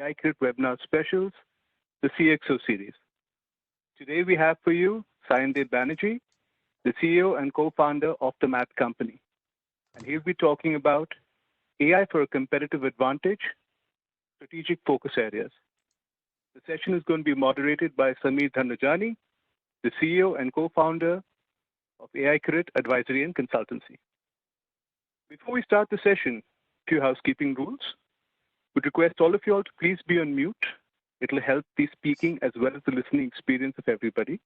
AI Crit Webinar Specials, the CXO series. Today we have for you Sayandeep Banerjee, the CEO and co-founder of the Math Company. And he'll be talking about AI for a competitive advantage, strategic focus areas. The session is going to be moderated by Sameer Dhanrajani, the CEO and co-founder of AI Crit Advisory and Consultancy. Before we start the session, a few housekeeping rules. Would request all of you all to please be on mute. It'll help the speaking as well as the listening experience of everybody.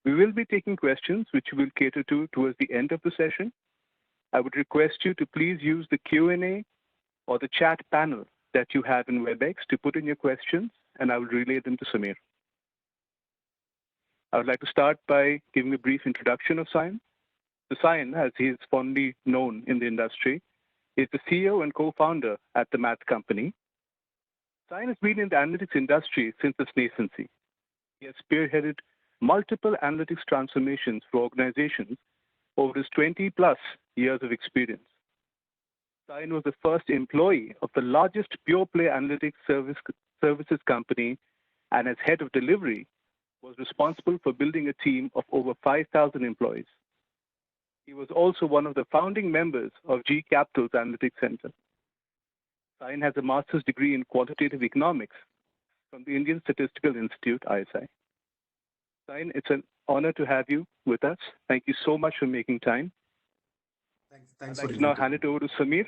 We will be taking questions which we will cater to towards the end of the session. I would request you to please use the Q&A or the chat panel that you have in WebEx to put in your questions, and I will relay them to Sameer. I would like to start by giving a brief introduction of Sayan. So Sayan, as he is fondly known in the industry, is the CEO and co-founder at the Math Company. Sayan has been in the analytics industry since its nascency. He has spearheaded multiple analytics transformations for organizations over his 20-plus years of experience. Sayan was the first employee of the largest pure-play analytics services company, and as head of delivery, was responsible for building a team of over 5,000 employees. He was also one of the founding members of G Capital's Analytics Center. Sayan has a master's degree in quantitative economics from the Indian Statistical Institute, ISI. Sayan, it's an honor to have you with us. Thank you so much for making time. Thanks I'd like to now hand it over to Sameer.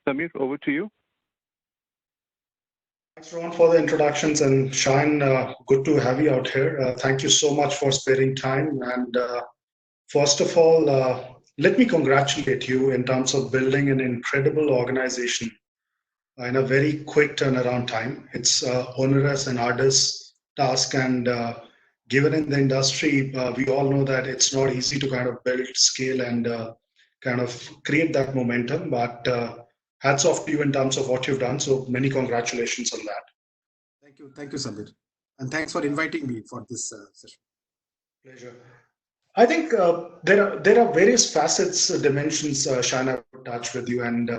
Sameer, over to you. Thanks, Ron, for the introductions, and Sayan, good to have you out here. Thank you so much for sparing time. And first of all, let me congratulate you in terms of building an incredible organization in a very quick turnaround time. It's onerous and arduous task, and given in the industry, we all know that it's not easy to kind of build, scale, and kind of create that momentum. But hats off to you in terms of what you've done. So many congratulations on that. Thank you, Sameer, and thanks for inviting me for this session. Pleasure. I think there are various facets, dimensions, Sayan, I would touch with you, and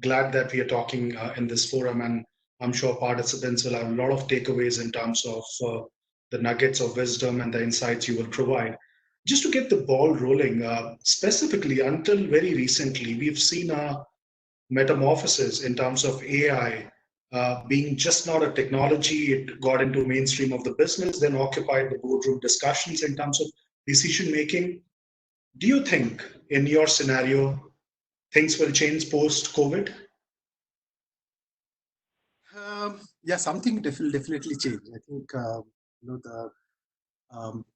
glad that we are talking in this forum, and I'm sure participants will have a lot of takeaways in terms of the nuggets of wisdom and the insights you will provide. Just to get the ball rolling, specifically until very recently, we've seen a metamorphosis in terms of AI being just not a technology. It got into mainstream of the business, then occupied the boardroom discussions in terms of decision making. Do you think in your scenario things will change post COVID? Yeah, something will definitely change. I think the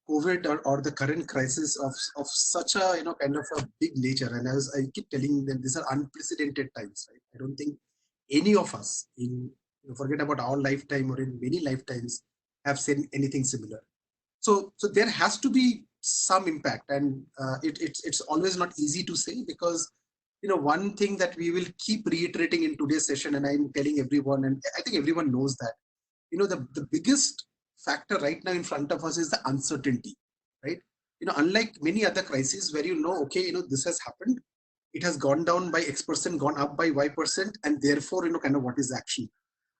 COVID or the current crisis of such a kind of a big nature, and as I keep telling them, these are unprecedented times. Right? I don't think any of us forget about our lifetime or in many lifetimes have seen anything similar. So there has to be some impact, and it's always not easy to say, because one thing that we will keep reiterating in today's session, and I'm telling everyone, and I think everyone knows that the biggest factor right now in front of us is the uncertainty, right? Unlike many other crises where okay, this has happened, it has gone down by X%, gone up by Y%, and therefore kind of what is action.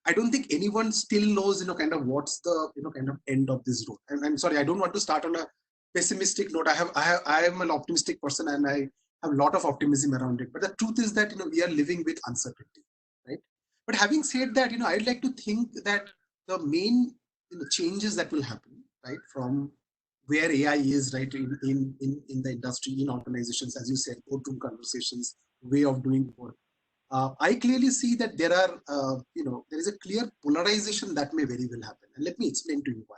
I don't think anyone still knows kind of what's the kind of end of this road. And I'm sorry, I don't want to start on a pessimistic note. I am an optimistic person, and I have a lot of optimism around it. But the truth is that we are living with uncertainty, right? But having said that, I'd like to think that the main changes that will happen, right, from where AI is, right, in the industry, in organizations, as you said, boardroom conversations, way of doing work. I clearly see that there is a clear polarization that may very well happen, and let me explain to you why.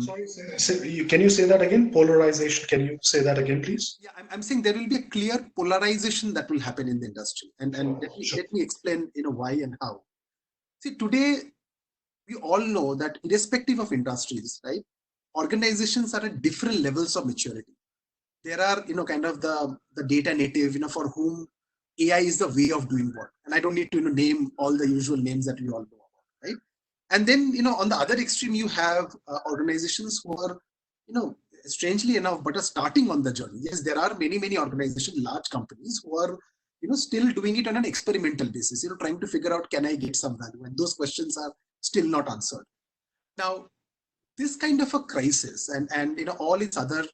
Sorry, can you say that again? Polarization. Can you say that again, please? Yeah, I'm saying there will be a clear polarization that will happen in the industry, and let me explain why and how. See, today we all know that irrespective of industries, right, organizations are at different levels of maturity. There are kind of the data native, for whom AI is the way of doing work, and I don't need to name all the usual names that we all know about, right? And then on the other extreme, you have organizations who are strangely enough, but are starting on the journey. Yes, there are many organizations, large companies, who are still doing it on an experimental basis, trying to figure out, can I get some value? And those questions are still not answered. Now, this kind of a crisis and all its other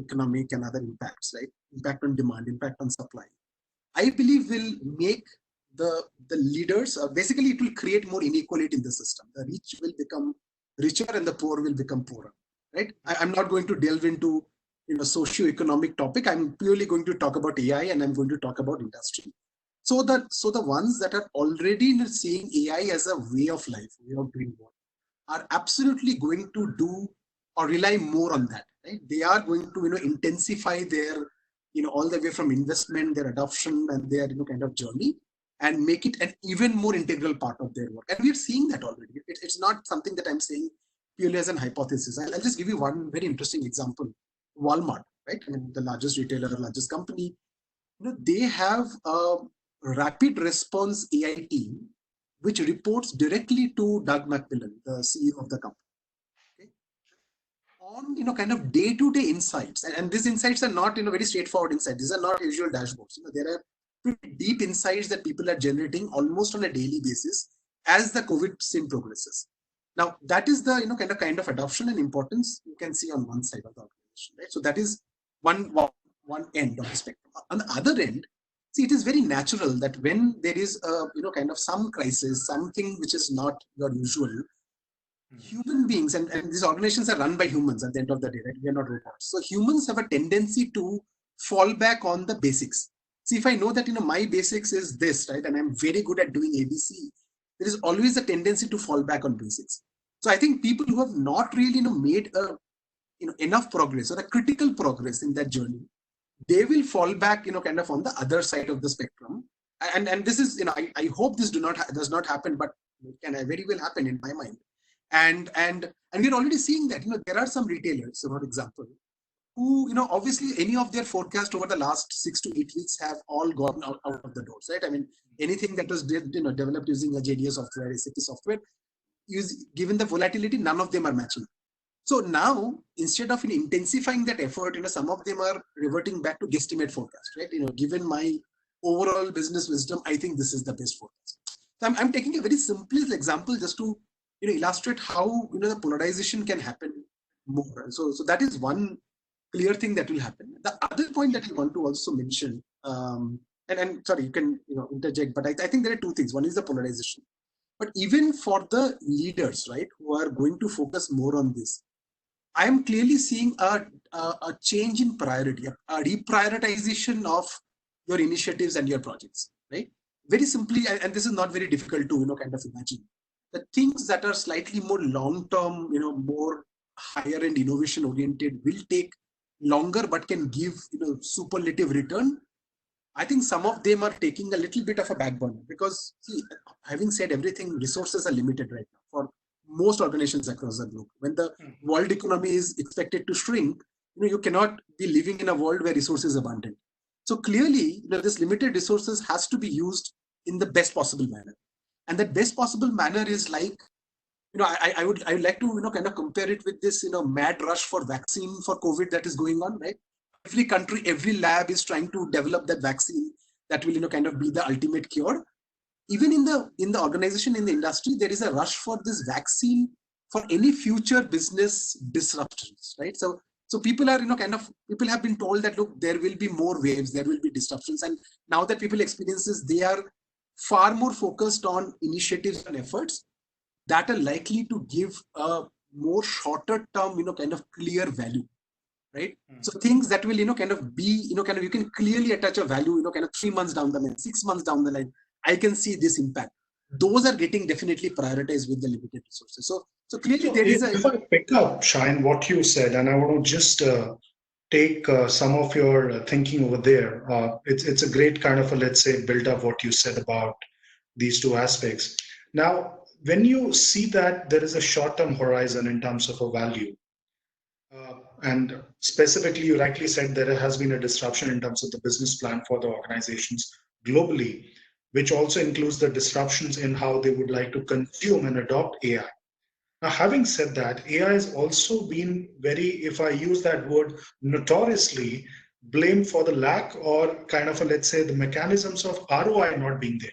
economic and other impacts, right? Impact on demand, impact on supply, I believe will make the leaders, basically it will create more inequality in the system. The rich will become richer and the poor will become poorer, right? I'm not going to delve into socio-economic topic. I'm purely going to talk about AI and I'm going to talk about industry. So the ones that are already seeing AI as a way of life, way of doing work, are absolutely going to do or rely more on that, right? They are going to intensify their all the way from investment, their adoption, and their kind of journey, and make it an even more integral part of their work. And we're seeing that already. It's not something that I'm saying purely as an hypothesis. I'll just give you one very interesting example. Walmart, right? I mean, the largest retailer, the largest company, they have a rapid response AI team which reports directly to Doug McMillon, the CEO of the company. Okay? On kind of day-to-day insights, and these insights are not very straightforward insights. These are not usual dashboards. There are pretty deep insights that people are generating almost on a daily basis as the COVID scene progresses. Now, that is the kind of adoption and importance you can see on one side of the organization, right? So that is one end of the spectrum. On the other end, see, it is very natural that when there is a kind of some crisis, something which is not your usual, human beings and these organizations are run by humans at the end of the day, right? We are not robots. So humans have a tendency to fall back on the basics. See, if I know that my basics is this, right, and I'm very good at doing ABC, there is always a tendency to fall back on basics. So I think people who have not really made a enough progress or a critical progress in that journey, they will fall back kind of on the other side of the spectrum. And this is I hope this does not happen, but it can very well happen in my mind. And we're already seeing that there are some retailers, for example, who obviously any of their forecast over the last 6 to 8 weeks have all gone out of the doors, right? I mean, anything that was developed using a JDA software, SAP software, given the volatility, none of them are matching. So now, instead of intensifying that effort, some of them are reverting back to guesstimate forecast, right? Given my overall business wisdom, I think this is the best forecast. So I'm taking a very simplest example just to illustrate how the polarization can happen more. So that is one clear thing that will happen. The other point that I want to also mention, and sorry, you can interject, but I think there are two things. One is the polarization, but even for the leaders, right, who are going to focus more on this, I am clearly seeing a change in priority, a reprioritization of your initiatives and your projects, right? Very simply, and this is not very difficult to kind of imagine. The things that are slightly more long-term, more higher-end innovation-oriented will take longer, but can give superlative return. I think some of them are taking a little bit of a back burner because, see, having said everything, resources are limited right now for most organizations across the globe. When the world economy is expected to shrink, you cannot be living in a world where resources are abundant. So clearly, this limited resources has to be used in the best possible manner. And that best possible manner is like, I would like to kind of compare it with this mad rush for vaccine for COVID that is going on, right? Every country, every lab is trying to develop that vaccine that will kind of be the ultimate cure. Even in the organization, in the industry, there is a rush for this vaccine for any future business disruptions, right? So people are people have been told that look, there will be more waves, there will be disruptions, and now that people experience this, they are far more focused on initiatives and efforts that are likely to give a more shorter term kind of clear value, right? So things that will kind of be kind of you can clearly attach a value kind of 3 months down the line, 6 months down the line, I can see this impact. Those are getting definitely prioritized with the limited resources. So clearly there is a... If I pick up, Shine, what you said, and I want to just take some of your thinking over there. It's a great kind of let's say, build up what you said about these two aspects. Now, when you see that there is a short-term horizon in terms of a value, and specifically, you rightly said there has been a disruption in terms of the business plan for the organizations globally, which also includes the disruptions in how they would like to consume and adopt AI. Now, having said that, AI has also been very, if I use that word, notoriously blamed for the lack or kind of, let's say, the mechanisms of ROI not being there?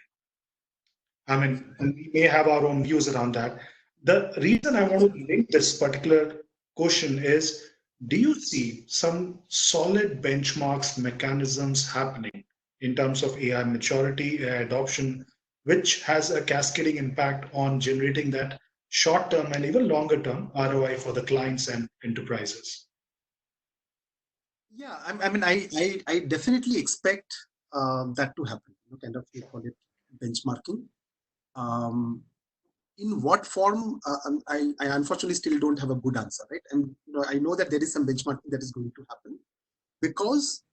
I mean, and we may have our own views around that. The reason I want to link this particular question is, do you see some solid benchmarks, mechanisms happening in terms of AI maturity, AI adoption, which has a cascading impact on generating that short term and even longer term ROI for the clients and enterprises? Yeah, I mean, I definitely expect that to happen. Kind of, we call it benchmarking. Um, in what form? I unfortunately still don't have a good answer, right? And I know that there is some benchmarking that is going to happen because,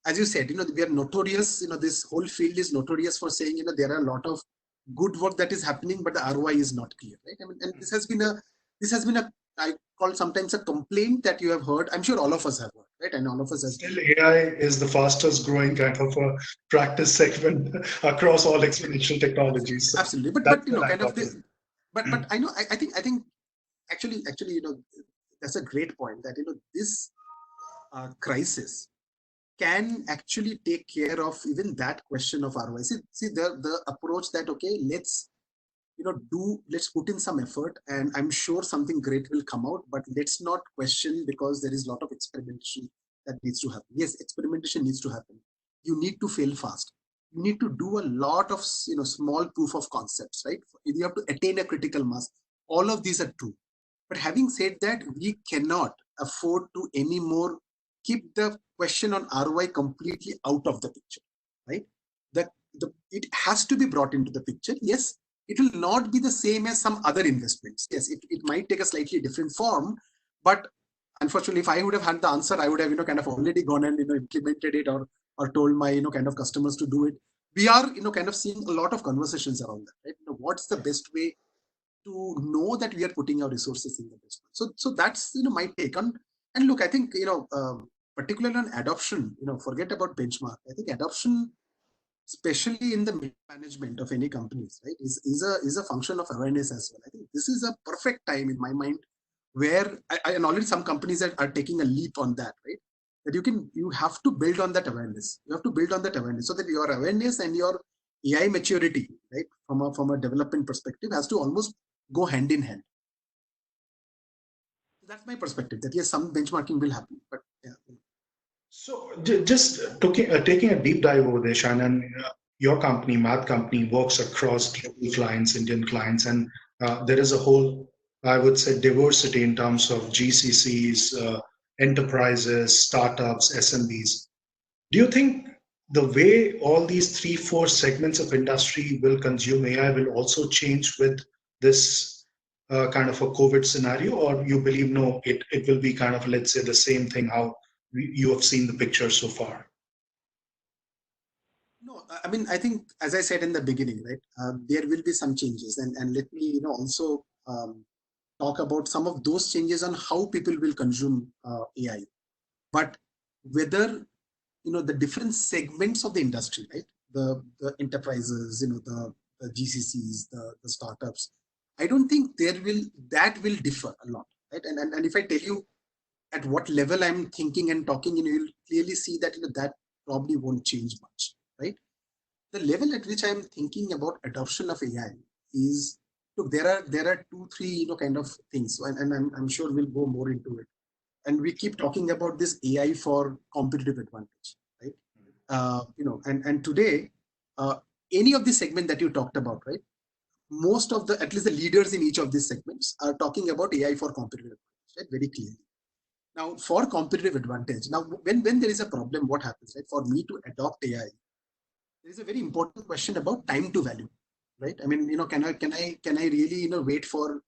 as you said, we are notorious. This whole field is notorious for saying, there are a lot of good work that is happening, but the ROI is not clear, right? I mean, and this has been a I call sometimes a complaint that you have heard. I'm sure all of us have heard, right? And all of us have. Still, AI is the fastest growing kind of a practice segment across all exponential technologies. So Absolutely, but kind of this. But I know I think actually that's a great point that this crisis can actually take care of even that question of ROI. See the approach that okay, let's let's put in some effort, and I'm sure something great will come out. But let's not question because there is a lot of experimentation that needs to happen. Yes, experimentation needs to happen. You need to fail fast. You need to do a lot of small proof of concepts, right? You have to attain a critical mass. All of these are true. But having said that, we cannot afford to anymore keep the question on ROI completely out of the picture, right? It has to be brought into the picture. Yes, it will not be the same as some other investments. Yes, it might take a slightly different form, but unfortunately, if I would have had the answer, I would have kind of already gone and implemented it or told my kind of customers to do it. We are kind of seeing a lot of conversations around that, right? What's the best way to know that we are putting our resources in the best way? So that's my take on. And look, I think particularly on adoption, forget about benchmark. I think adoption, especially in the management of any companies, right, is a function of awareness as well. I think this is a perfect time in my mind where and already some companies are taking a leap on that, right? That you have to build on that awareness. You have to build on that awareness so that your awareness and your AI maturity, right, from a development perspective, has to almost go hand in hand. That's my perspective. That yes, some benchmarking will happen, but yeah. So just taking a deep dive over there, Shannon, your company, Math Company, works across global clients, Indian clients, and there is a whole, I would say, diversity in terms of GCCs, enterprises, startups, SMBs. Do you think the way all these 3, 4 segments of industry will consume AI will also change with this kind of a COVID scenario, or you believe no, it will be kind of, let's say, the same thing how you have seen the picture so far? No, I mean, I think, as I said in the beginning, right, there will be some changes. And let me, also talk about some of those changes on how people will consume AI. But whether, the different segments of the industry, right, the enterprises, the GCCs, the startups, I don't think that will differ a lot, right? And if I tell you at what level I'm thinking and talking, you'll clearly see that, that probably won't change much, right? The level at which I'm thinking about adoption of AI is, look, there are 2, 3 kind of things, and I'm sure we'll go more into it. And we keep talking about this AI for competitive advantage, right? And today, any of the segment that you talked about, right? Most of at least the leaders in each of these segments are talking about AI for competitive advantage, right? Very clearly. Now, for competitive advantage, now when there is a problem, what happens, right? For me to adopt AI, there is a very important question about time to value, right? I mean, can I really wait for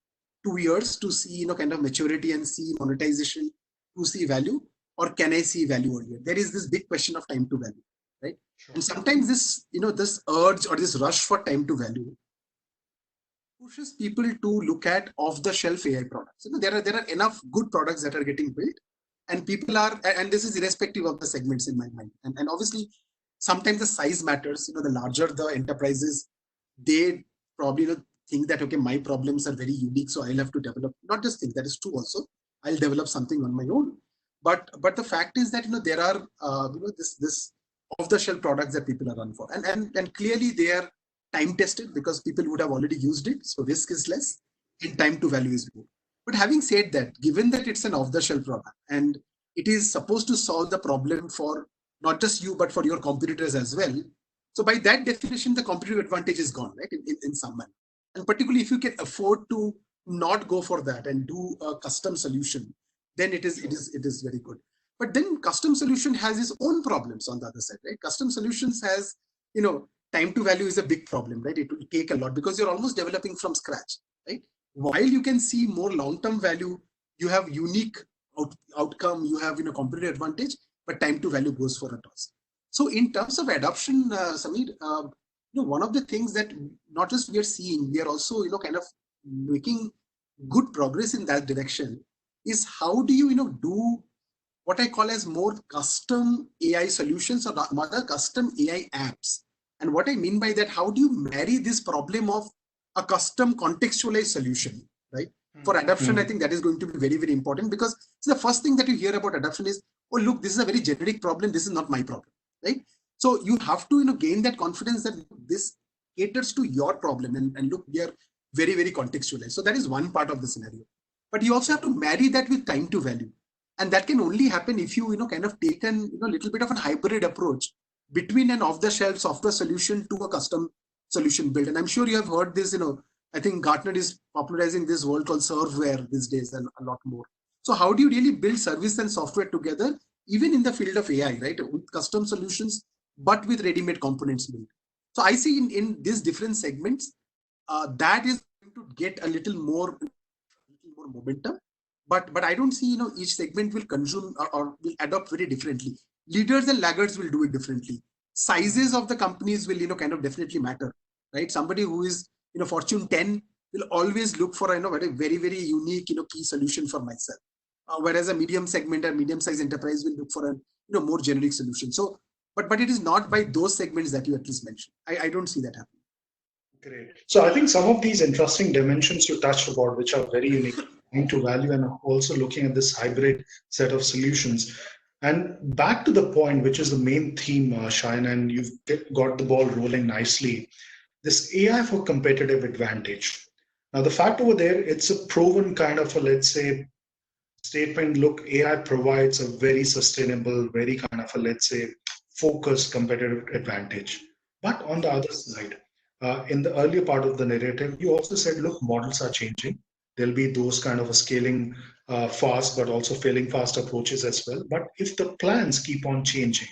2 years to see kind of maturity and see monetization to see value, or can I see value earlier? There is this big question of time to value, right? Sure. And sometimes this this urge or this rush for time to value pushes people to look at off-the-shelf AI products. There are enough good products that are getting built, and people are, and this is irrespective of the segments in my mind. And obviously, sometimes the size matters. The larger the enterprises, they probably think that, okay, my problems are very unique, so I'll have to develop, not just think, that is true also, I'll develop something on my own. But the fact is that there are this off-the-shelf products that people are run for, and clearly they are time tested because people would have already used it, so risk is less and time to value is more. But having said that, given that it's an off-the-shelf product and it is supposed to solve the problem for not just you but for your competitors as well, so by that definition the competitive advantage is gone, right, in some manner. And particularly if you can afford to not go for that and do a custom solution, then it is very good. But then custom solution has its own problems on the other side, right? Custom solutions has, time to value is a big problem, right? It will take a lot because you're almost developing from scratch, right? While you can see more long-term value, you have unique outcome, you have competitive advantage, but time to value goes for a toss. So in terms of adoption, Samir, one of the things that not just we are seeing, we are also kind of making good progress in that direction is how do you do what I call as more custom AI solutions or rather custom AI apps. And what I mean by that, how do you marry this problem of a custom contextualized solution, right? For adoption, I think that is going to be very, very important because the first thing that you hear about adoption is, oh, look, this is a very generic problem. This is not my problem, right? So you have to gain that confidence that this caters to your problem and look, we are very, very contextualized. So that is one part of the scenario. But you also have to marry that with time to value. And that can only happen if you, kind of take a little bit of a hybrid approach between an off-the-shelf software solution to a custom solution build. And I'm sure you have heard this, I think Gartner is popularizing this word called serveware these days and a lot more. So how do you really build service and software together, even in the field of AI, right? With custom solutions, but with ready-made components built. So I see in these different segments, that is going to get a little more momentum. But I don't see, each segment will consume or will adopt very differently. Leaders and laggards will do it differently. Sizes of the companies will, kind of definitely matter, right? Somebody who is, Fortune 10 will always look for, a very, very unique, key solution for myself. Whereas a medium segment or medium-sized enterprise will look for a, more generic solution. So, but it is not by those segments that you at least mentioned. I don't see that happening. Great. So I think some of these interesting dimensions you touched about, which are very unique to value, and also looking at this hybrid set of solutions. And back to the point, which is the main theme, Shayan, and you've got the ball rolling nicely. This AI for competitive advantage. Now, the fact over there, it's a proven kind of a, let's say, statement. Look, AI provides a very sustainable, very kind of a, let's say, focused competitive advantage. But on the other side, in the earlier part of the narrative, you also said, look, models are changing. There'll be those kind of a scaling fast, but also failing fast approaches as well. But if the plans keep on changing,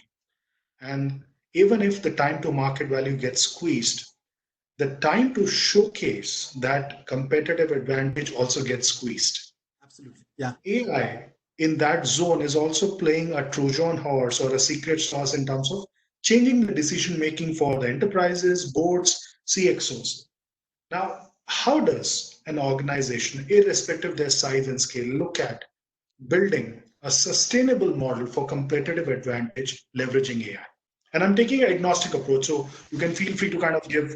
and even if the time to market value gets squeezed, the time to showcase that competitive advantage also gets squeezed. Absolutely. Yeah. AI in that zone is also playing a Trojan horse or a secret sauce in terms of changing the decision making for the enterprises, boards, CXOs. Now, how does an organization, irrespective of their size and scale, look at building a sustainable model for competitive advantage leveraging AI? And I'm taking an agnostic approach, so you can feel free to kind of give,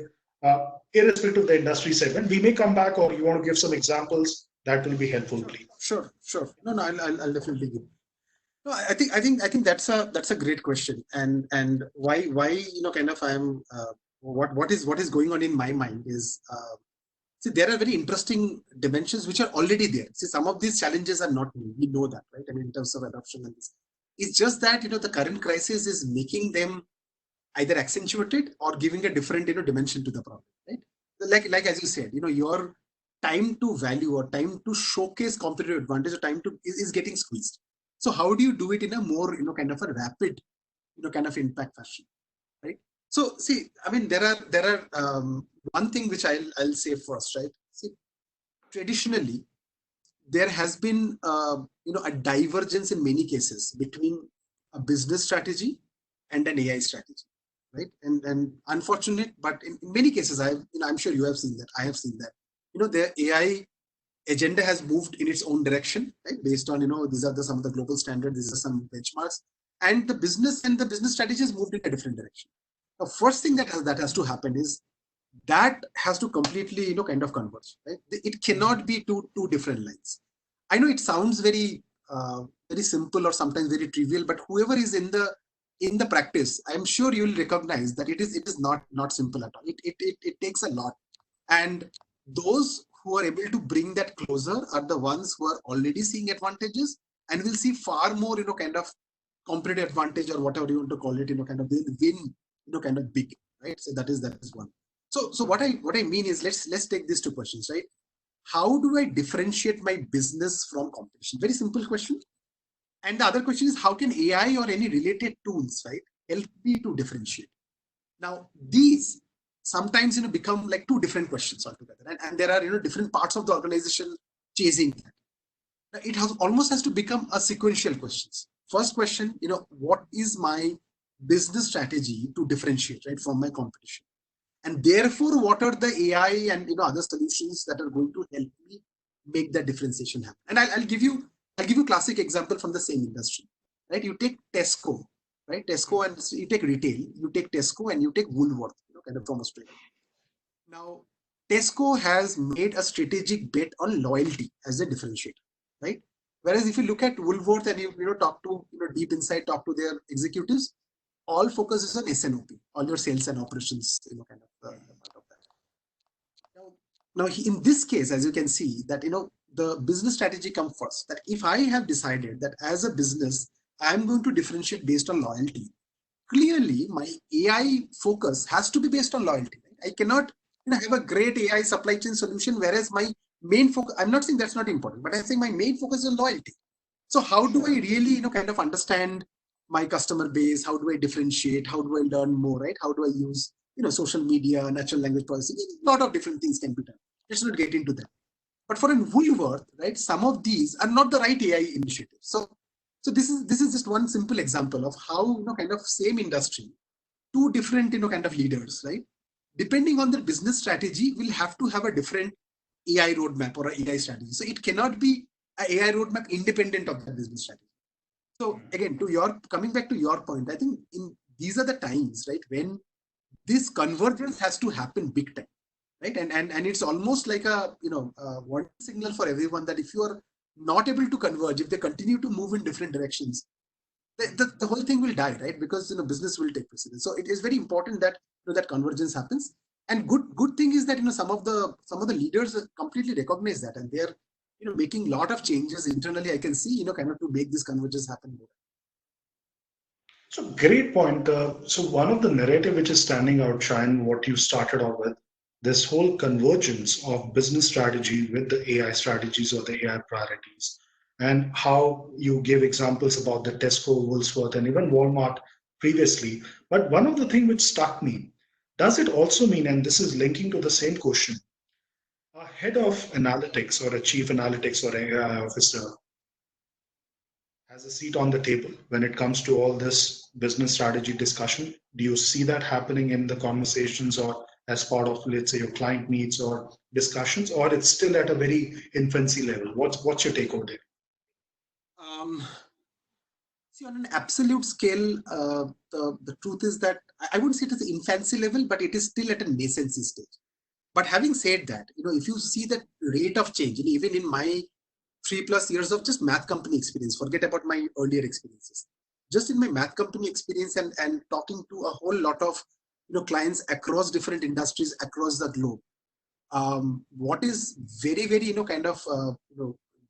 irrespective of the industry segment. We may come back, or you want to give some examples that will be helpful, please. Sure. No, I'll definitely give. No, I think that's a great question, and why kind of I'm what is going on in my mind is see, there are very interesting dimensions which are already there. See, some of these challenges are not new. We know that, right? I mean, in terms of adoption and this, it's just that the current crisis is making them either accentuated or giving a different dimension to the problem, right? Like as you said, your time to value or time to showcase competitive advantage or time to is getting squeezed. So how do you do it in a more kind of a rapid kind of impact fashion, right? So see, I mean, there are one thing which I'll say first, right? See, traditionally there has been a divergence in many cases between a business strategy and an AI strategy, right? And unfortunate, but in many cases, I'm sure you have seen that. I have seen that. The AI agenda has moved in its own direction, right? Based on these are some of the global standards, these are some benchmarks, and the business strategy has moved in a different direction. The first thing that has to happen is that has to completely kind of converge, right? It cannot be two different lines. I know it sounds very very simple or sometimes very trivial, but whoever is in the practice, I'm sure you will recognize that it is not simple at all. It takes a lot. And those who are able to bring that closer are the ones who are already seeing advantages and will see far more, kind of competitive advantage or whatever you want to call it, kind of they'll win, kind of big, right? So that is one. So what I mean is, let's take these two questions, right? How do I differentiate my business from competition? Very simple question. And the other question is, how can AI or any related tools, right, help me to differentiate? Now, these sometimes become like two different questions altogether, and there are different parts of the organization chasing that. Now, it almost has to become a sequential questions. First question, what is my business strategy to differentiate, right, from my competition? And therefore, what are the AI and other solutions that are going to help me make that differentiation happen? And I'll give you classic example from the same industry, right? You take Tesco, right? Tesco, and you take retail. You take Tesco and you take Woolworth, kind of from Australia. Now, Tesco has made a strategic bet on loyalty as a differentiator, right? Whereas if you look at Woolworth and you talk to deep inside, talk to their executives, all focus is on SNOP, all your sales and operations, kind of part of that. Now, in this case, as you can see, that the business strategy comes first. That if I have decided that as a business, I'm going to differentiate based on loyalty, clearly my AI focus has to be based on loyalty. Right? I cannot have a great AI supply chain solution, whereas my main focus, I'm not saying that's not important, but I'm saying my main focus is on loyalty. So how do I really, kind of understand my customer base? How do I differentiate? How do I learn more, right? How do I use, social media, natural language processing? A lot of different things can be done. Let's not get into that. But for a Woolworth, right, some of these are not the right AI initiatives. So this is just one simple example of how, kind of same industry, two different, kind of leaders, right? Depending on the business strategy, will have to have a different AI roadmap or an AI strategy. So it cannot be an AI roadmap independent of the business strategy. So again, coming back to your point, I think these are the times, right, when this convergence has to happen big time, right? And it's almost like a one signal for everyone that if you are not able to converge, if they continue to move in different directions, the whole thing will die, right? Because business will take precedence. So it is very important that that convergence happens. And good thing is that some of the leaders completely recognize that, and they're making a lot of changes internally. I can see kind of to make this convergence happen more. So great point. So one of the narrative which is standing out, Shine, what you started off with, this whole convergence of business strategy with the AI strategies or the AI priorities, and how you gave examples about the Tesco, Woolworth, and even Walmart previously. But one of the things which struck me, does it also mean, and this is linking to the same question, a head of analytics or a chief analytics or AI officer has a seat on the table when it comes to all this business strategy discussion? Do you see that happening in the conversations or as part of, let's say, your client meets or discussions, or it's still at a very infancy level? What's your take on it? See, on an absolute scale, the truth is that I wouldn't say it is the infancy level, but it is still at a nascency stage. But having said that, if you see the rate of change, even in my 3+ years of just math company experience, forget about my earlier experiences, just in my math company experience and talking to a whole lot of clients across different industries across the globe, what is very, very kind of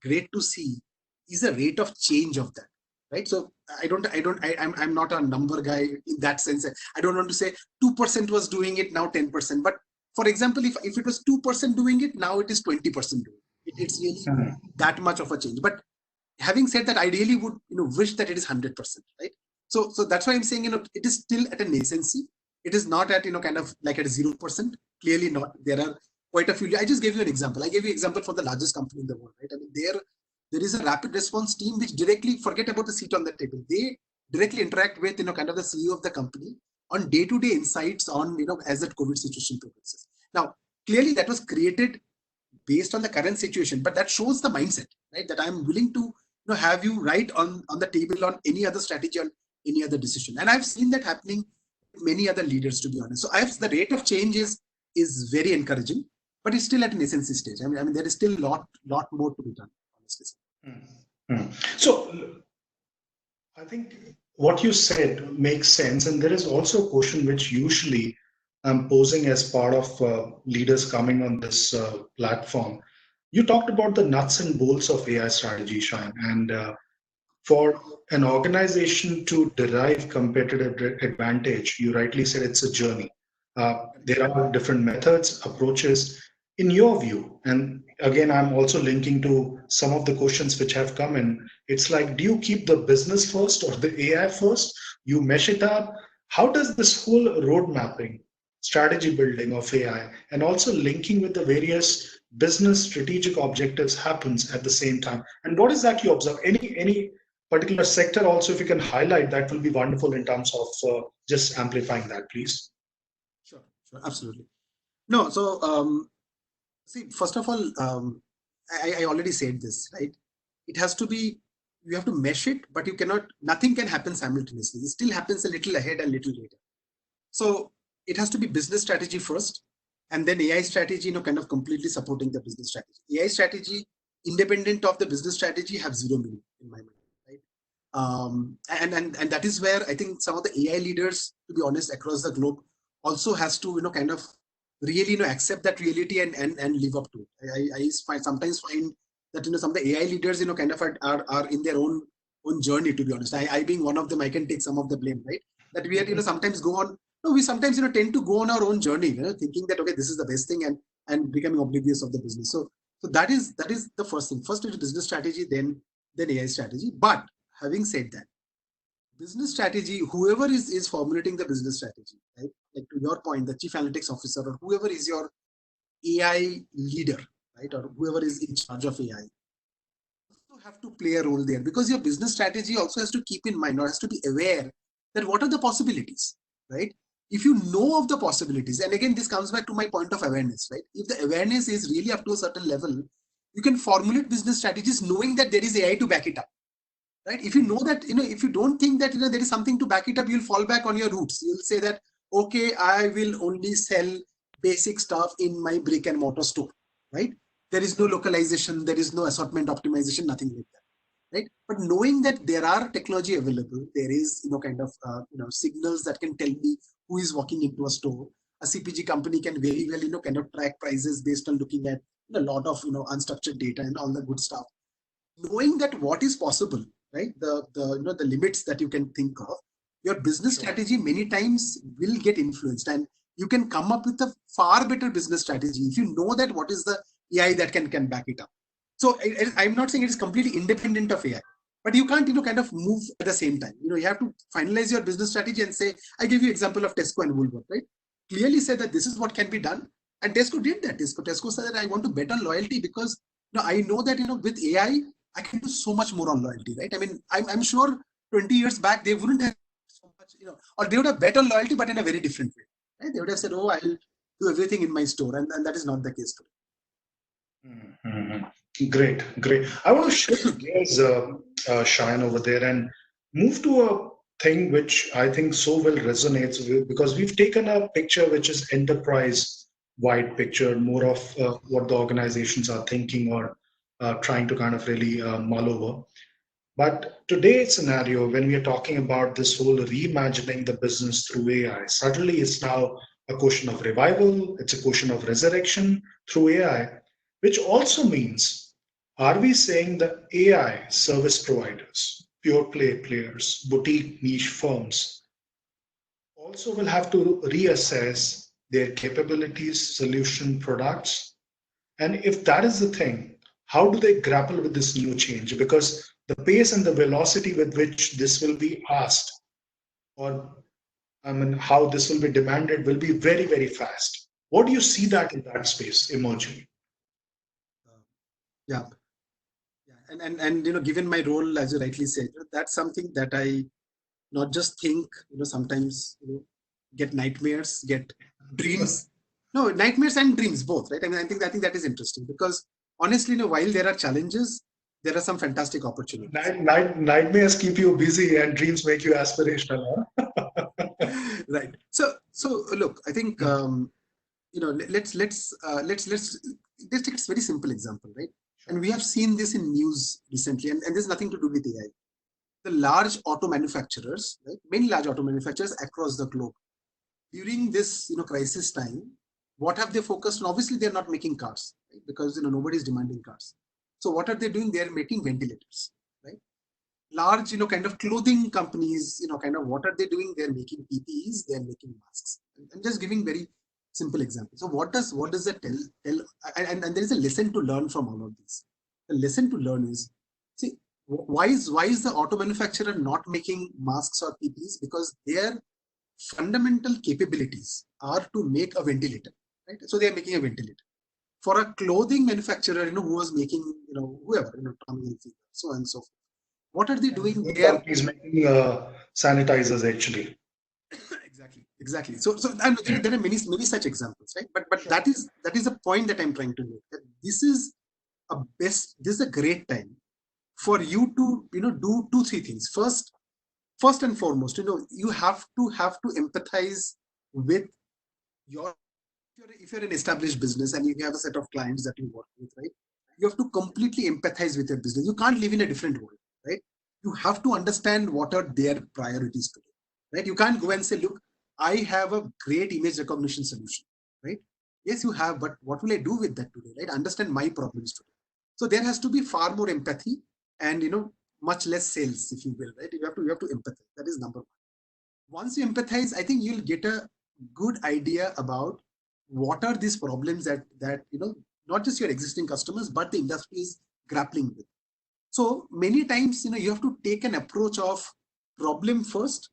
great to see is the rate of change of that, right? So I'm not a number guy in that sense. I don't want to say 2% was doing it, now 10%. But for example, if it was 2% doing it, now it is 20% doing it. It's really that much of a change. But having said that, I really would wish that it is 100%, right? So that's why I'm saying it is still at a nascency. It is not at kind of like at 0%. Clearly not. There are quite a few. I just gave you an example. I gave you an example for the largest company in the world, right? I mean, there is a rapid response team which directly, forget about the seat on the table, they directly interact with kind of the CEO of the company on day-to-day insights on as that COVID situation progresses. Now, clearly that was created based on the current situation, but that shows the mindset, right? That I'm willing to have you right on the table on any other strategy, on any other decision. And I've seen that happening with many other leaders, to be honest. So the rate of change is very encouraging, but it's still at an nascency stage. I mean, there is still a lot more to be done. So I think what you said makes sense. And there is also a question which usually I'm posing as part of leaders coming on this platform. You talked about the nuts and bolts of AI strategy, Shine. And for an organization to derive competitive advantage, you rightly said it's a journey. There are different methods, approaches. In your view, and again, I'm also linking to some of the questions which have come in. It's like, do you keep the business first or the AI first? You mesh it up. How does this whole road mapping, strategy building of AI, and also linking with the various business strategic objectives happens at the same time? And what is that you observe? Any particular sector also, if you can highlight, that will be wonderful in terms of just amplifying that, please. Sure, sure, absolutely. No, so see, first of all, I already said this, right? It has to be, you have to mesh it, but you cannot, nothing can happen simultaneously. It still happens a little ahead and little later. So it has to be business strategy first, and then AI strategy, kind of completely supporting the business strategy. AI strategy, independent of the business strategy, have zero meaning in my mind, right? And that is where I think some of the AI leaders, to be honest, across the globe, also has to, kind of really, accept that reality and live up to it. I sometimes find that, some of the AI leaders, kind of are in their own journey, to be honest. I being one of them, I can take some of the blame, right? That we had, sometimes go on. No, we sometimes, tend to go on our own journey, thinking that, okay, this is the best thing, and becoming oblivious of the business. So that is the first thing. First, it is business strategy, then AI strategy. But having said that, business strategy, whoever is formulating the business strategy, right? Like to your point, the chief analytics officer or whoever is your AI leader, right? Or whoever is in charge of AI, also have to play a role there, because your business strategy also has to keep in mind or has to be aware that what are the possibilities, right? If you know of the possibilities, and again, this comes back to my point of awareness, right? If the awareness is really up to a certain level, you can formulate business strategies knowing that there is AI to back it up. Right? If you know that, if you don't think that, there is something to back it up, you'll fall back on your roots. You'll say that, okay, I will only sell basic stuff in my brick and mortar store, right? There is no localization, there is no assortment optimization, nothing like that, right? But knowing that there are technology available, there is, kind of, signals that can tell me who is walking into a store. A CPG company can very well, kind of track prices based on looking at a lot of, unstructured data and all the good stuff. Knowing that what is possible, right? The limits that you can think of, your business strategy many times will get influenced, and you can come up with a far better business strategy if you know that what is the AI that can back it up. So I'm not saying it is completely independent of AI, but you can't, kind of move at the same time. You have to finalize your business strategy and say, I give you example of Tesco and Woolworth, right? Clearly said that this is what can be done. And Tesco did that. Tesco said that I want to bet on loyalty because I know that, with AI, I can do so much more on loyalty, right? I mean, I'm sure 20 years back, they wouldn't have so much, or they would have bet on loyalty, but in a very different way, right? They would have said, oh, I'll do everything in my store. And that is not the case today. Mm-hmm. Great. I want to shift gears, Shine, over there and move to a thing which I think so well resonates with, because we've taken a picture which is enterprise wide picture, more of what the organizations are thinking or trying to kind of really mull over. But today's scenario, when we are talking about this whole reimagining the business through AI, suddenly it's now a question of revival, it's a question of resurrection through AI, which also means, are we saying that AI service providers, pure play players, boutique niche firms also will have to reassess their capabilities, solution products? And if that is the thing, how do they grapple with this new change? Because the pace and the velocity with which this will be asked, or I mean, how this will be demanded, will be very, very fast. What do you see that in that space emerging? Yeah. And given my role, as you rightly said, that's something that I not just think, sometimes get nightmares, get dreams. No, nightmares and dreams both, right? I mean, I think that is interesting because honestly, while there are challenges, there are some fantastic opportunities. Nightmares keep you busy and dreams make you aspirational. Huh? Right. So look, I think let's take a very simple example, right? And we have seen this in news recently, and there's nothing to do with AI. the large auto manufacturers, right? Many large auto manufacturers across the globe, during this crisis time, what have they focused on? Obviously, they're not making cars, right? Because nobody's demanding cars. So what are they doing? They're making ventilators, right? Large kind of clothing companies, kind of what are they doing? They're making PPEs, they're making masks. I'm just giving very simple examples. So what does that tell? And there is a lesson to learn from all of these. The lesson to learn is, see, why is the auto manufacturer not making masks or PPEs? Because their fundamental capabilities are to make a ventilator, right? So they are making a ventilator. For a clothing manufacturer, who was making, whoever, Tommy Hilfiger, so on and so forth. What are they doing? They are making sanitizers actually. Exactly. So and there are many such examples, right? But sure. that is a point that I'm trying to make. That this is a great time for you to do 2-3 things. First and foremost, you have to empathize with your. If you're an established business and you have a set of clients that you work with, right? You have to completely empathize with your business. You can't live in a different world, right? You have to understand what are their priorities today, right? You can't go and say, look, I have a great image recognition solution, right? Yes, you have, but what will I do with that today, right? Understand my problems today. So there has to be far more empathy and, much less sales, if you will, right? You have to empathize. That is number one. Once you empathize, I think you'll get a good idea about what are these problems that not just your existing customers, but the industry is grappling with. So many times, you have to take an approach of problem first,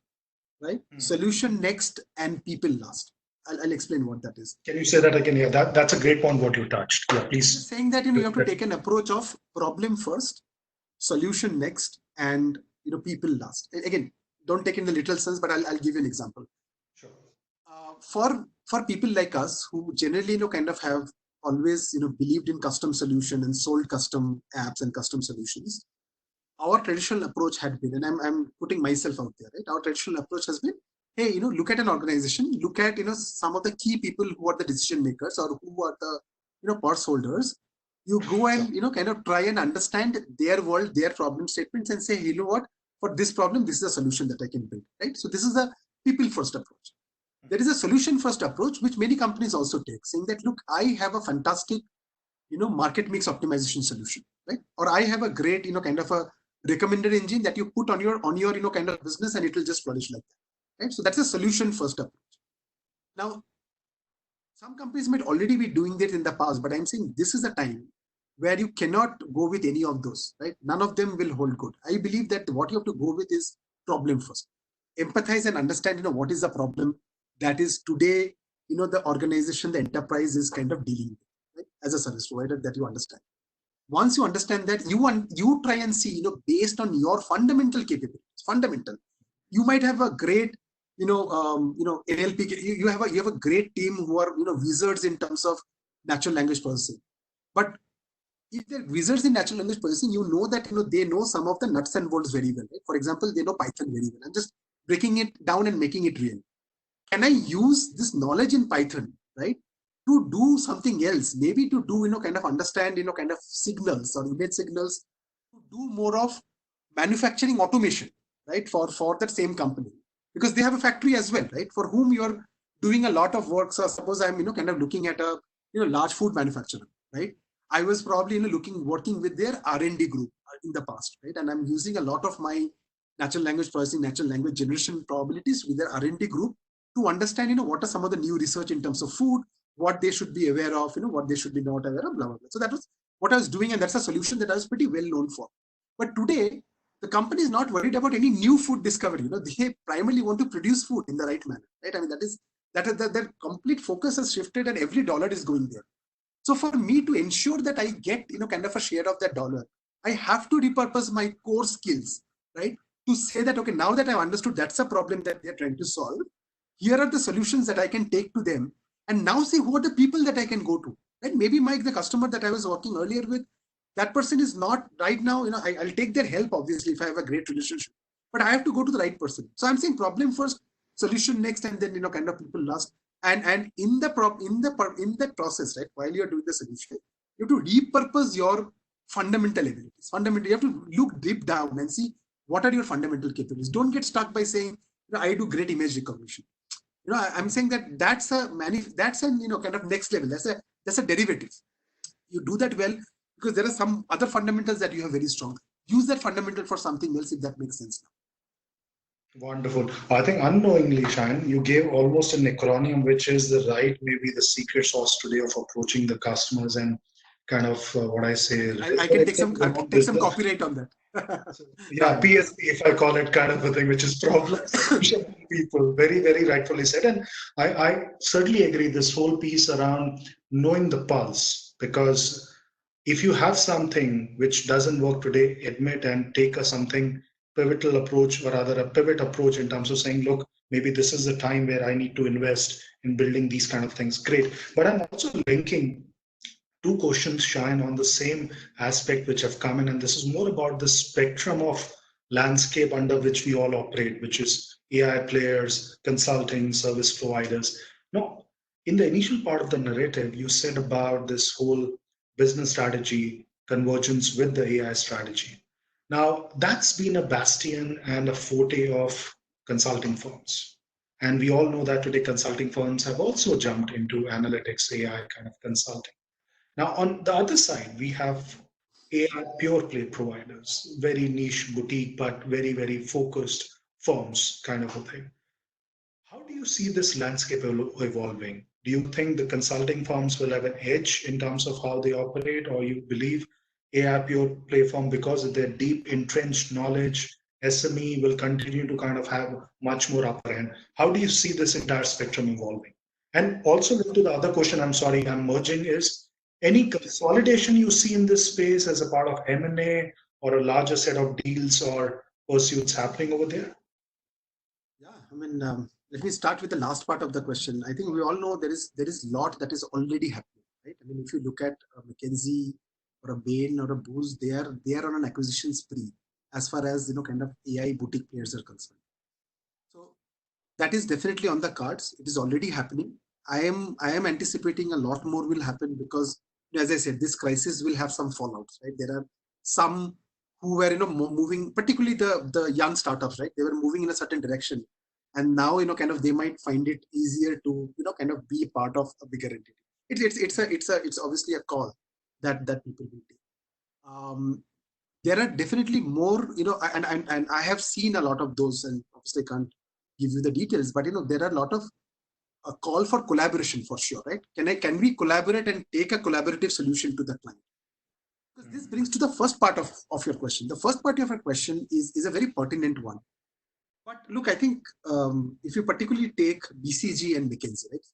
right? Solution next, and people last. I'll explain what that is. Can you say that again? Yeah, that's a great point what you touched. Yeah, please. Just saying that you have to take an approach of problem first, solution next, and people last. Again, don't take in the literal sense, but I'll give you an example. Sure. For people like us who generally kind of have always believed in custom solution and sold custom apps and custom solutions, our traditional approach had been, and I'm putting myself out there, right? Our traditional approach has been, hey, look at an organization, look at some of the key people who are the decision makers or who are the purse holders. You go and kind of try and understand their world, their problem statements, and say, hey, you know what, for this problem, this is a solution that I can build, right? So this is the people first approach. There is a solution first approach, which many companies also take, saying that, look, I have a fantastic, market mix optimization solution, right? Or I have a great, kind of a recommender engine that you put on your kind of business, and it will just flourish like that, right? So that's a solution first approach. Now, some companies might already be doing that in the past, but I'm saying this is a time where you cannot go with any of those, right? None of them will hold good. I believe that what you have to go with is problem first. Empathize and understand, what is the problem that is today, the organization, the enterprise is kind of dealing with, right? As a service provider, that you understand. Once you understand that, you try and see, based on your fundamental capabilities, you might have a great, NLP. You have a great team who are, wizards in terms of natural language processing. But if they're wizards in natural language processing, that they know some of the nuts and bolts very well. Right? For example, they know Python very well. I'm just breaking it down and making it real. Can I use this knowledge in Python, right, to do something else? Maybe to do, kind of understand, kind of signals or image signals, to do more of manufacturing automation, right, for that same company, because they have a factory as well, right, for whom you're doing a lot of work. So suppose I'm, kind of looking at a, large food manufacturer, right? I was probably, working with their R&D group in the past, right? And I'm using a lot of my natural language processing, natural language generation probabilities with their R&D group to understand, what are some of the new research in terms of food, what they should be aware of, what they should be not aware of, blah, blah, blah. So that was what I was doing, and that's a solution that I was pretty well known for. But today, the company is not worried about any new food discovery. They primarily want to produce food in the right manner, right? I mean, their complete focus has shifted, and every dollar is going there. So for me to ensure that I get, kind of a share of that dollar, I have to repurpose my core skills, right? To say that, okay, now that I've understood that's a problem that they're trying to solve, here are the solutions that I can take to them, and now see who are the people that I can go to, right? Maybe Mike, the customer that I was working earlier with, that person is not right now, I'll take their help, obviously, if I have a great relationship, but I have to go to the right person. So I'm saying problem first, solution next, and then, kind of people last. And in that process, right, while you're doing the solution, you have to repurpose your fundamental abilities. Fundamentally, you have to look deep down and see what are your fundamental capabilities? Don't get stuck by saying, I do great image recognition. I'm saying that that's a kind of next level. That's a derivative. You do that well because there are some other fundamentals that you have very strong. Use that fundamental for something else if that makes sense now. Wonderful. I think unknowingly, Shayan, you gave almost an acronym, which is maybe the secret sauce today of approaching the customers and kind of what I say. I can take some copyright on that. Yeah, PSP, if I call it, kind of a thing, which is problem solution people. Very, very rightfully said. And I certainly agree this whole piece around knowing the pulse, because if you have something which doesn't work today, admit and take something pivotal approach, or rather a pivot approach in terms of saying, look, maybe this is the time where I need to invest in building these kind of things. Great. But I'm also linking two questions, Shayan, on the same aspect which have come in, and this is more about the spectrum of landscape under which we all operate, which is AI players, consulting, service providers. Now, in the initial part of the narrative, you said about this whole business strategy convergence with the AI strategy. Now, that's been a bastion and a forte of consulting firms. And we all know that today consulting firms have also jumped into analytics, AI kind of consulting. Now, on the other side, we have AI pure play providers, very niche boutique, but very, very focused firms kind of a thing. How do you see this landscape evolving? Do you think the consulting firms will have an edge in terms of how they operate, or you believe AI pure play firm, because of their deep entrenched knowledge, SME will continue to kind of have much more upper hand? How do you see this entire spectrum evolving? And also to the other question, I'm sorry, I'm merging, is any consolidation you see in this space as a part of M&A or a larger set of deals or pursuits happening over there? Yeah, let me start with the last part of the question. I think we all know there is a lot that is already happening, right? If you look at McKinsey or a Bain or a Booz, they are on an acquisition spree as far as kind of AI boutique players are concerned. So that is definitely on the cards. It is already happening. I am anticipating a lot more will happen because, as I said, this crisis will have some fallouts, right? There are some who were moving, particularly the young startups, right? They were moving in a certain direction, and now kind of they might find it easier to kind of be part of a bigger entity. It's obviously a call that people will take. There are definitely more, and I have seen a lot of those, and obviously I can't give you the details, but there are a lot of a call for collaboration for sure, right? Can we collaborate and take a collaborative solution to the client? Because this brings to the first part of your question. The first part of your question is a very pertinent one. But look, I think if you particularly take BCG and McKinsey, right,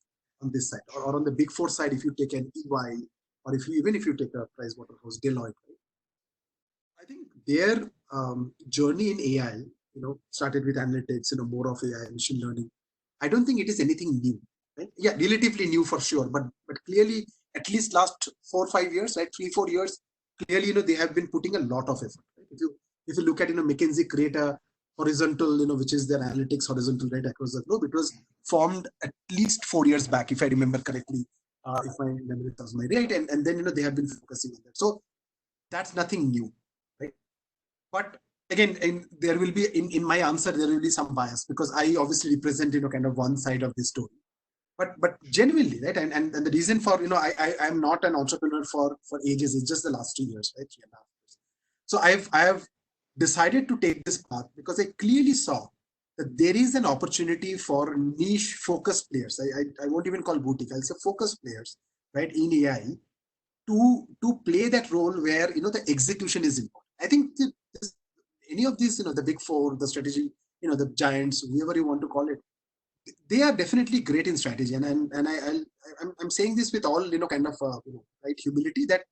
on this side, or on the Big Four side, if you take an EY, or if you take a PricewaterhouseCoopers, Deloitte, right? I think their journey in AI, started with analytics, more of AI, machine learning. I don't think it is anything new, right? Yeah, relatively new for sure, but clearly, at least last 4 or 5 years, right, 3-4 years, clearly, they have been putting a lot of effort. Right? If you look at, McKinsey create a horizontal, which is their analytics horizontal, right, across the globe. It was formed at least 4 years back, if I remember correctly, if my memory serves me right, and then they have been focusing on that. So that's nothing new, right? But again, there will be in my answer there will be some bias because I obviously represent kind of one side of this story. But genuinely, right, and the reason for I'm not an entrepreneur for ages. It's just the last 2 years, right, 3.5 years. So I have decided to take this path because I clearly saw that there is an opportunity for niche focused players. I won't even call boutique. I'll say focused players, right, in AI to play that role where the execution is important. I think any of these, the Big Four, the strategy, the giants, whoever you want to call it, they are definitely great in strategy, and I'm saying this with all kind of right humility that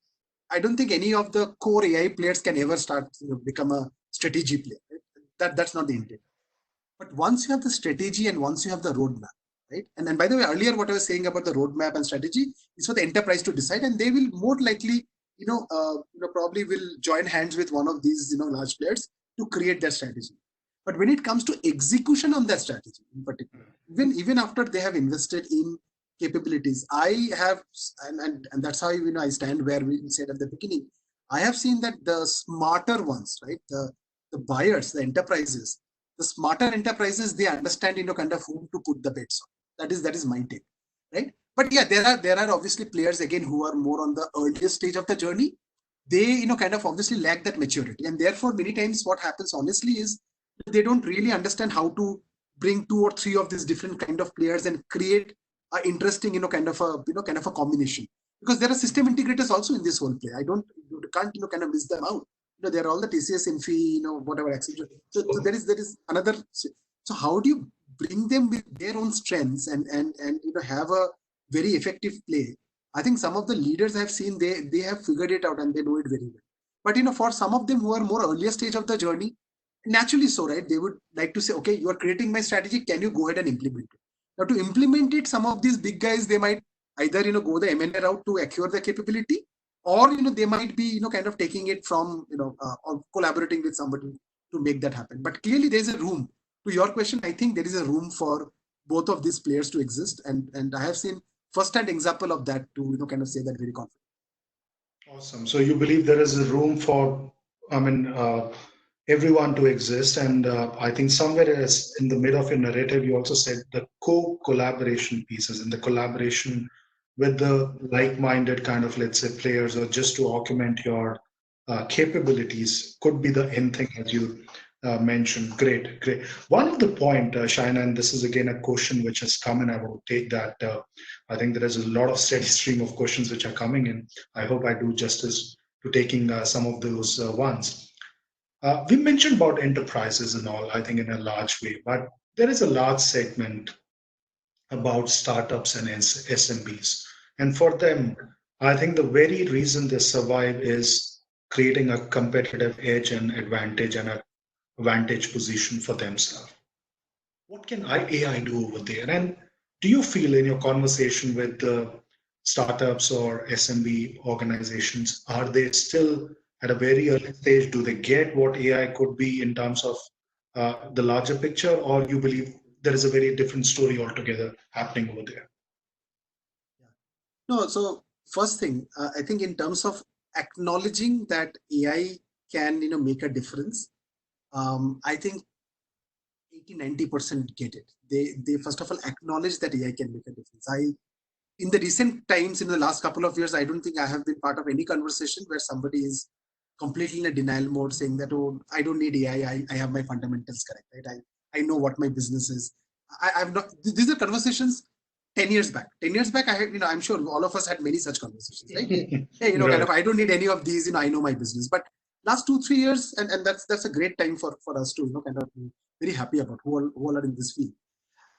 I don't think any of the core AI players can ever start become a strategy player. Right? That's not the intent. But once you have the strategy and once you have the roadmap, right? And by the way, earlier what I was saying about the roadmap and strategy is for the enterprise to decide, and they will more likely probably will join hands with one of these large players to create their strategy. But when it comes to execution on that strategy in particular, even after they have invested in capabilities, I have, and that's how I stand where we said at the beginning, I have seen that the smarter ones, right, the buyers, the enterprises, the smarter enterprises, they understand, kind of whom to put the bets on. That is my take, right? But yeah, there are obviously players again who are more on the earliest stage of the journey. They, kind of obviously lack that maturity, and therefore many times what happens honestly is they don't really understand how to bring two or three of these different kind of players and create a interesting, kind of a combination. Because there are system integrators also in this whole play. You can't, kind of miss them out. There are all the TCS, Infi, whatever, etc. So there is another. So how do you bring them with their own strengths and have a very effective play? I think some of the leaders I've seen, they have figured it out and they know it very well. But for some of them who are more earlier stage of the journey, naturally so, right? They would like to say, okay, you are creating my strategy. Can you go ahead and implement it? Now, to implement it, some of these big guys, they might either go the M&A route to acquire the capability, or they might be kind of taking it from or collaborating with somebody to make that happen. But clearly, there's a room. To your question, I think there is a room for both of these players to exist, and I have seen first-hand example of that to kind of say that very confidently. Awesome. So you believe there is a room for, everyone to exist, and I think somewhere else in the mid of your narrative, you also said the co-collaboration pieces and the collaboration with the like-minded kind of, let's say, players, or just to augment your capabilities could be the end thing as you mentioned. Great. One of the point, Shaina, and this is again a question which has come, and I will take that. I think there is a lot of steady stream of questions which are coming in. I hope I do justice to taking some of those ones. We mentioned about enterprises and all, I think in a large way, but there is a large segment about startups and SMBs. And for them, I think the very reason they survive is creating a competitive edge and advantage and a vantage position for themselves. What can AI do over there? And do you feel in your conversation with the startups or SMB organizations, are they still at a very early stage? Do they get what AI could be in terms of the larger picture, or you believe there is a very different story altogether happening over there? No, so first thing, I think in terms of acknowledging that AI can make a difference, I think 80-90% get it. They first of all acknowledge that AI can make a difference. In the recent times, in the last couple of years, I don't think I have been part of any conversation where somebody is completely in a denial mode saying that, oh, I don't need AI, I have my fundamentals correct, right? I know what my business is. I've not, these are conversations 10 years back. 10 years back, I'm sure all of us had many such conversations, right? Hey, right. Kind of, I don't need any of these, I know my business. But last 2-3 years, and that's a great time for us to, kind of be very happy about who all are in this field.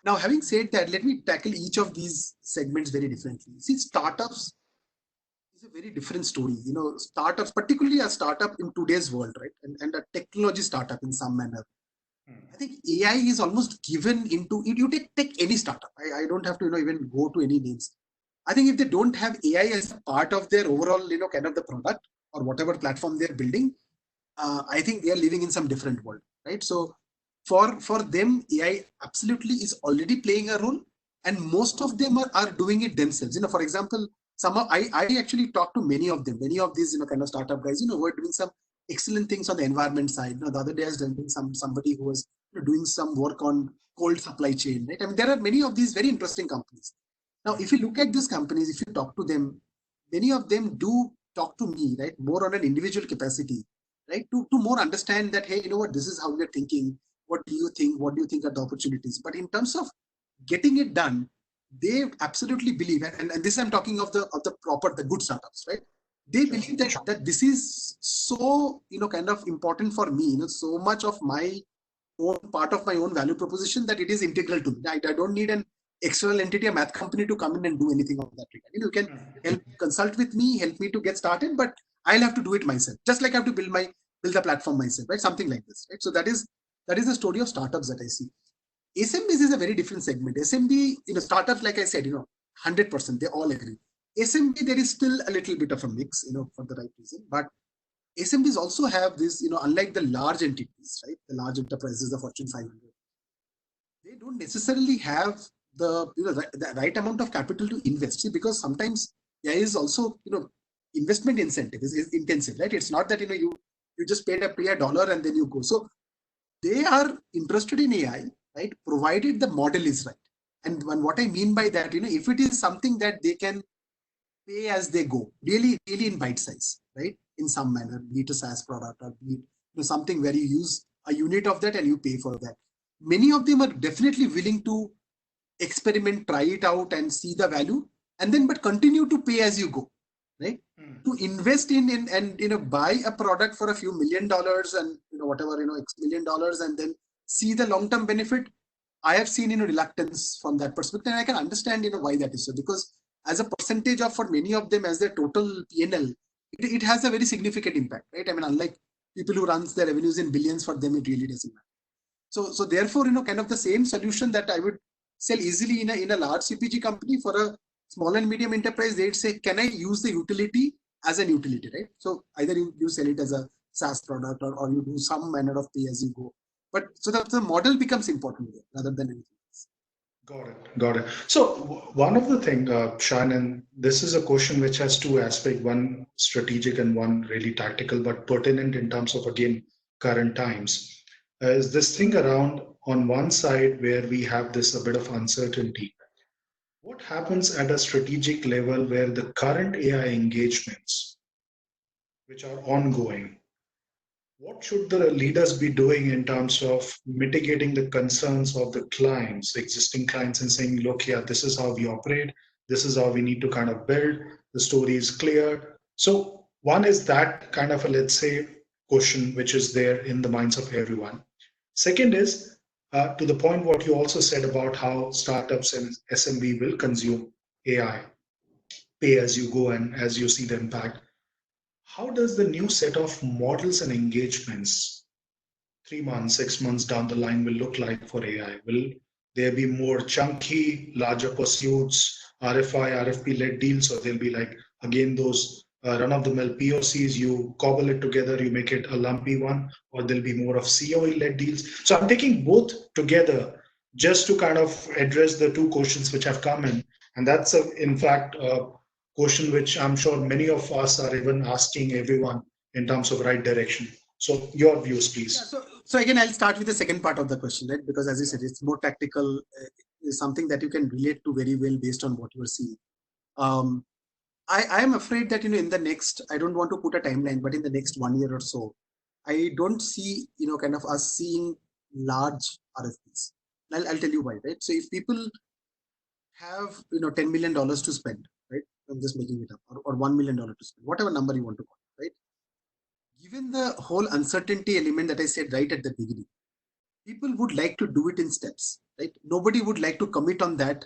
Now, having said that, let me tackle each of these segments very differently. See, startups is a very different story. Startups, particularly a startup in today's world, right? And a technology startup in some manner. I think AI is almost given into it. You take any startup. I don't have to even go to any names. I think if they don't have AI as a part of their overall kind of the product or whatever platform they're building, I think they are living in some different world, right? So for them, AI absolutely is already playing a role, and most of them are doing it themselves. For example, I actually talked to many of them, many of these kind of startup guys, who are doing some excellent things on the environment side. The other day I was telling somebody who was doing some work on cold supply chain, right? I mean, there are many of these very interesting companies. Now, if you look at these companies, if you talk to them, many of them do talk to me, right, more on an individual capacity, right, to more understand that, hey, what, this is how we're thinking. What do you think? What do you think are the opportunities? But in terms of getting it done, they absolutely believe, and this I'm talking of the good startups, right? They believe that this is so kind of important for me, so much of my own part of my own value proposition that it is integral to me. I don't need an external entity, a math company, to come in and do anything of that regard. You can help consult with me, help me to get started, but I'll have to do it myself, just like I have to build the platform myself, right? Something like this, right? So that is the story of startups that I see. SMBs is a very different segment. SMB, startups, like I said, 100%, they all agree. SMB, there is still a little bit of a mix, for the right reason. But SMBs also have this, unlike the large entities, right? The large enterprises, the Fortune 500, they don't necessarily have the right amount of capital to invest. See, because sometimes there is also, investment incentive is intensive, right? It's not that, you You just pay a dollar and then you go. So they are interested in AI, right? Provided the model is right. And what I mean by that, if it is something that they can pay as they go, really, really in bite size, right? In some manner, be it a SaaS product or be it something where you use a unit of that and you pay for that. Many of them are definitely willing to experiment, try it out and see the value, and then but continue to pay as you go, right? To invest in and buy a product for a few $1 million and whatever X $1 million and then see the long-term benefit. I have seen reluctance from that perspective, and I can understand why that is so, because as a percentage of for many of them as their total P&L, it has a very significant impact, right? I mean, unlike people who runs their revenues in billions, for them it really doesn't matter. So therefore, kind of the same solution that I would sell easily in a large CPG company, for a small and medium enterprise, they'd say, can I use the utility as an utility, right? So either you sell it as a SaaS product or you do some manner of pay as you go. But so that the model becomes important here rather than anything else. Got it. So one of the things, Shannon, this is a question which has two aspects, one strategic and one really tactical, but pertinent in terms of, again, current times. Is this thing around on one side where we have this a bit of uncertainty. What happens at a strategic level where the current AI engagements, which are ongoing, what should the leaders be doing in terms of mitigating the concerns of the clients, existing clients, and saying, look, yeah, this is how we operate. This is how we need to kind of build. The story is clear. So one is that kind of a, let's say, question which is there in the minds of everyone. Second is to the point what you also said about how startups and SMB will consume AI, pay as you go and as you see the impact. How does the new set of models and engagements 3 months, 6 months down the line will look like for AI? Will there be more chunky, larger pursuits, RFI, RFP-led deals, or there'll be like, again, those run-of-the-mill POCs, you cobble it together, you make it a lumpy one, or there'll be more of COE-led deals? So I'm taking both together just to kind of address the two questions which have come in. And that's, in fact, question which I'm sure many of us are even asking everyone in terms of right direction. So your views, please. Yeah, so again, I'll start with the second part of the question, right? Because as you said, it's more tactical. It's something that you can relate to very well based on what you are seeing. I am afraid that in the next, I don't want to put a timeline, but in the next 1 year or so, I don't see kind of us seeing large RFPs. I'll tell you why, right? So if people have $10 million to spend, right? I'm just making it up, or $1 million to spend, whatever number you want to call it, right? Given the whole uncertainty element that I said right at the beginning, people would like to do it in steps, right? Nobody would like to commit on that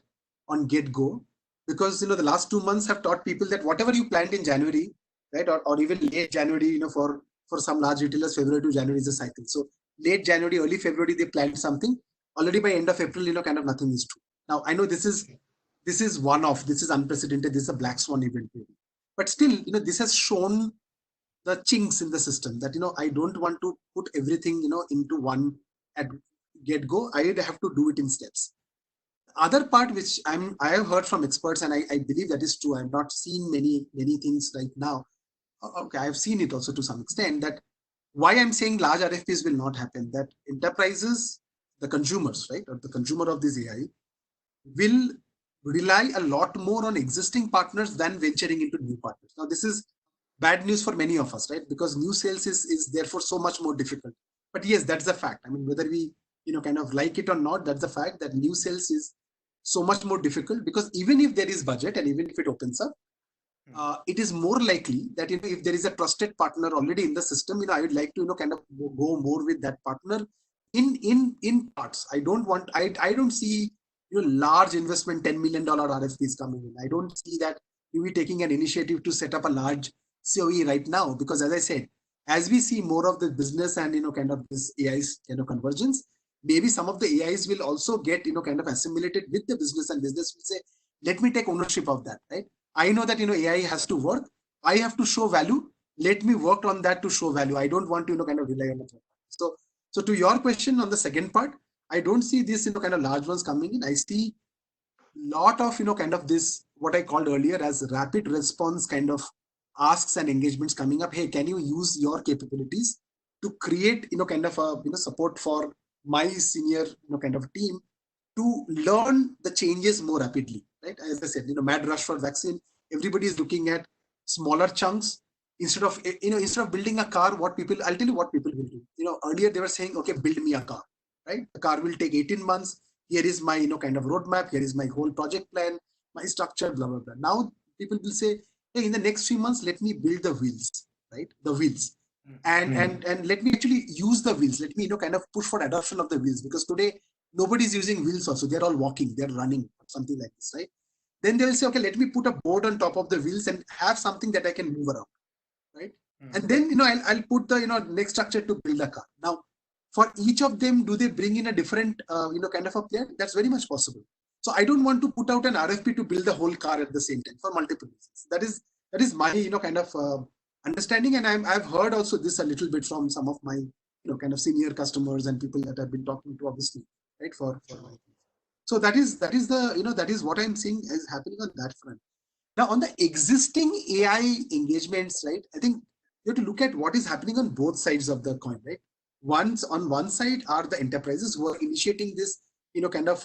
on get-go, because the last 2 months have taught people that whatever you planned in January, right, or even late January, for some large retailers, February to January is a cycle. So late January, early February, they planned something. Already by end of April, kind of nothing is true. Now I know this is one-off, this is unprecedented, this is a black swan event, but still, this has shown the chinks in the system that I don't want to put everything into one at get-go. I have to do it in steps. Other part which I have heard from experts, and I believe that is true. I've not seen many things right now. Okay, I've seen it also to some extent, that why I'm saying large RFPs will not happen, that enterprises, the consumers, right, or the consumer of this AI will rely a lot more on existing partners than venturing into new partners. Now this is bad news for many of us, right? Because new sales is therefore so much more difficult. But yes, that's the fact. I mean, whether we kind of like it or not, that's the fact that new sales is so much more difficult, because even if there is budget and even if it opens up, it is more likely that if there is a trusted partner already in the system, I would like to kind of go more with that partner in parts. I don't see large investment $10 million RFPs coming in. I don't see that we taking an initiative to set up a large COE right now, because as I said, as we see more of the business and kind of this AI's kind of convergence, maybe some of the AIs will also get kind of assimilated with the business, and business will say, let me take ownership of that, right? I know that AI has to work. I have to show value. Let me work on that to show value. I don't want to kind of rely on it. So to your question on the second part, I don't see this kind of large ones coming in. I see lot of kind of this, what I called earlier as rapid response kind of asks and engagements coming up. Hey, can you use your capabilities to create, kind of a, support for my senior, kind of team to learn the changes more rapidly, right? As I said, mad rush for vaccine. Everybody is looking at smaller chunks instead of, instead of building a car. I'll tell you what people will do. Earlier they were saying, okay, build me a car, right? The car will take 18 months. Here is my, kind of roadmap. Here is my whole project plan, my structure, blah, blah, blah. Now people will say, hey, in the next 3 months, let me build the wheels, right? The wheels. And let me actually use the wheels. Let me, kind of push for adoption of the wheels, because today nobody's using wheels also. They're all walking, they're running, something like this, right? Then they will say, okay, let me put a board on top of the wheels and have something that I can move around, right? And then, I'll put the, next structure to build a car. Now, for each of them, do they bring in a different, kind of a player? That's very much possible. So I don't want to put out an RFP to build the whole car at the same time for multiple reasons. That is my, kind of understanding. And I've heard also this a little bit from some of my, kind of senior customers and people that I've been talking to, obviously, right? For my so that is the, that is what I'm seeing is happening on that front. Now, on the existing AI engagements, right? I think you have to look at what is happening on both sides of the coin, right? On one side are the enterprises who are initiating this, kind of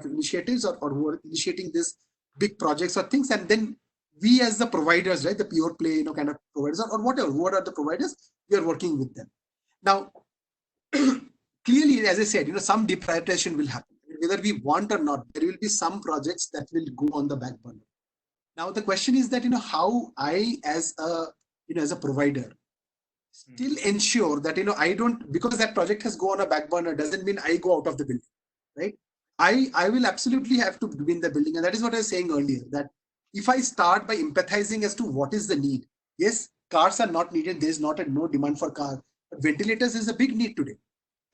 initiatives, or who are initiating this big projects or things, and then we as the providers, right, the pure play, kind of providers, or whatever, who are the providers, we are working with them. Now, clearly, as I said, some deprioritization will happen. Whether we want or not, there will be some projects that will go on the back burner. Now, the question is that, how I, as a provider, still ensure that, I don't, because that project has gone on a back burner, doesn't mean I go out of the building, right? I will absolutely have to be in the building. And that is what I was saying earlier, that if I start by empathizing as to what is the need, yes, cars are not needed. There is no demand for cars, but ventilators is a big need today,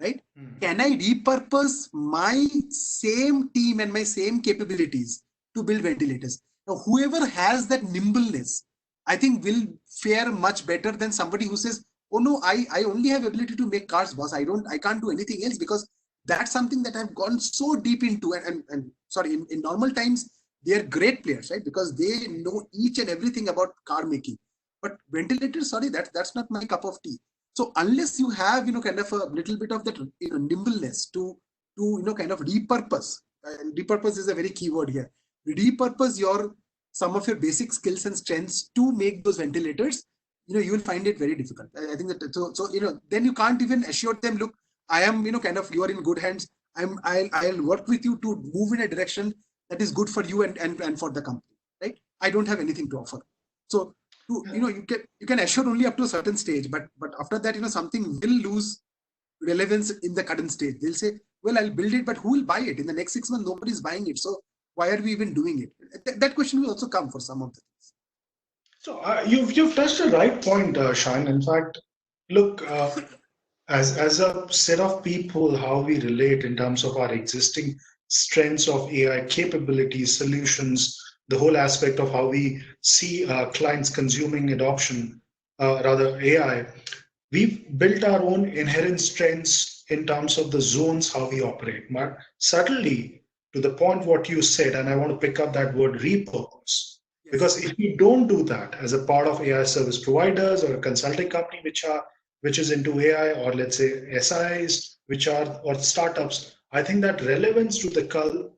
right? Can I repurpose my same team and my same capabilities to build ventilators? Now, whoever has that nimbleness, I think will fare much better than somebody who says, oh no, I only have ability to make cars, boss. I can't do anything else, because that's something that I've gone so deep into. And sorry, in normal times, they are great players, right? Because they know each and everything about car making. But ventilators, sorry, that's not my cup of tea. So unless you have, kind of a little bit of that, nimbleness to kind of repurpose, and repurpose is a very key word here. Repurpose some of your basic skills and strengths to make those ventilators, you will find it very difficult. I think that so then you can't even assure them, look, I am, kind of, you are in good hands. I'll work with you to move in a direction that is good for you and for the company, right? I don't have anything to offer. So you can assure only up to a certain stage, but after that, something will lose relevance in the current stage. They'll say, well, I'll build it, but who will buy it? In the next 6 months, nobody's buying it. So why are we even doing it? That question will also come for some of the things. So you've touched a right point, Shan. In fact, look, as a set of people, how we relate in terms of our existing strengths of AI capabilities, solutions, the whole aspect of how we see clients consuming adoption, rather AI, we've built our own inherent strengths in terms of the zones how we operate. But certainly, to the point what you said, and I want to pick up that word repurpose, because if we don't do that as a part of AI service providers or a consulting company which is into AI, or let's say SIs, or startups, I think that relevance to the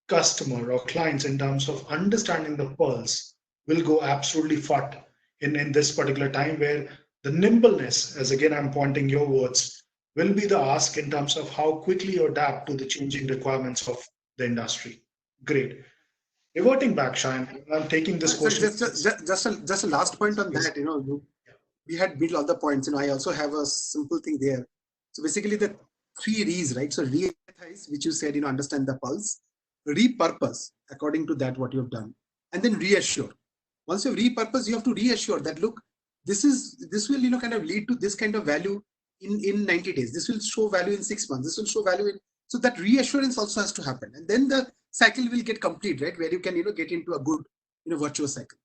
customer or clients in terms of understanding the pulse will go absolutely fat in this particular time, where the nimbleness, as again I'm pointing your words, will be the ask in terms of how quickly you adapt to the changing requirements of the industry. Great. Reverting back, Shan, I'm taking this question. Just a last point on that. We had built all the points. I also have a simple thing there. So basically, the 3 Rs, right? So re-empathize, which you said, understand the pulse, repurpose according to that what you have done, and then reassure. Once you repurpose, you have to reassure that, look, this will kind of lead to this kind of value in 90 days. This will show value in 6 months. This will show value in. So that reassurance also has to happen, and then the cycle will get complete, right? Where you can get into a good virtuous cycle.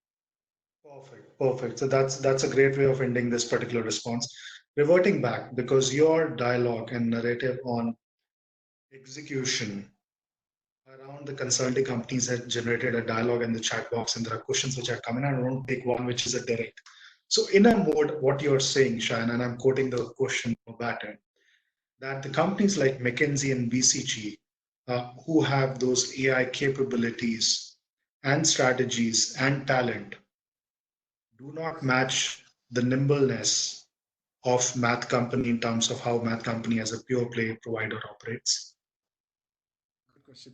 Perfect. So that's a great way of ending this particular response. Reverting back, because your dialogue and narrative on execution around the consulting companies had generated a dialogue in the chat box, and there are questions which are coming. I want to take one which is a direct. So in a mode, what you're saying, Shayan, and I'm quoting the question verbatim, that the companies like McKinsey and BCG, who have those AI capabilities and strategies and talent, do not match the nimbleness of Math Company in terms of how Math Company as a pure play provider operates? Good question.